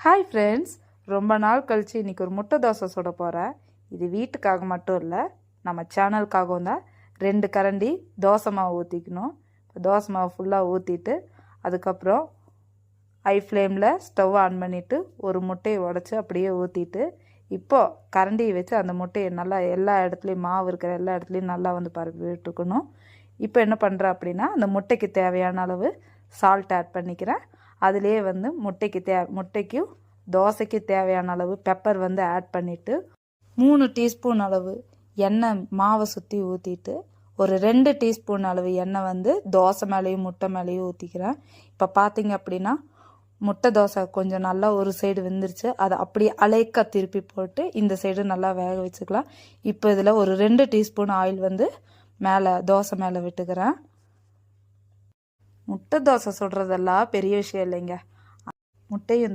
Hi friends, ரொம்ப நாள் கழித்து இன்றைக்கி ஒரு முட்டை தோசை சுட போகிறேன். இது வீட்டுக்காக மட்டும் இல்லை, நம்ம சேனலுக்காகவும் தான். 2 கரண்டி தோசை மாவு ஊற்றிக்கணும். தோசை மாவு ஃபுல்லாக ஊற்றிட்டு அதுக்கப்புறம் ஹை ஃப்ளேமில் ஸ்டவ் ஆன் பண்ணிவிட்டு ஒரு முட்டையை உடச்சி அப்படியே ஊற்றிட்டு இப்போது கரண்டியை வச்சு அந்த முட்டையை நல்லா எல்லா இடத்துலையும் மாவு இருக்கிற எல்லா இடத்துலையும் நல்லா பரப்பி விட்டுக்கணும். இப்போ என்ன பண்ணுறேன் அப்படின்னா, அந்த முட்டைக்கு தேவையான அளவு சால்ட் ஆட் பண்ணிக்கிறேன். அதுலேயே முட்டைக்கும் தோசைக்கு தேவையான அளவு பெப்பர் ஆட் பண்ணிவிட்டு 3 டீஸ்பூன் அளவு எண்ணெய் மாவை சுற்றி ஊற்றிட்டு ஒரு 2 டீஸ்பூன் அளவு எண்ணெய் தோசை மேலேயும் முட்டை மேலேயும் ஊற்றிக்கிறேன். இப்போ பார்த்தீங்க அப்படின்னா முட்டை தோசை கொஞ்சம் நல்லா ஒரு சைடு வெந்துருச்சு. அதை அப்படியே அலைக்க திருப்பி போட்டு இந்த சைடு நல்லா வேக வச்சுக்கலாம். இப்போ இதில் ஒரு 2 டீஸ்பூன் ஆயில் மேலே தோசை மேலே விட்டுக்கிறேன். முட்டை தோசை சுடுறதெல்லாம் பெரிய விஷயம் இல்லைங்க. முட்டையும்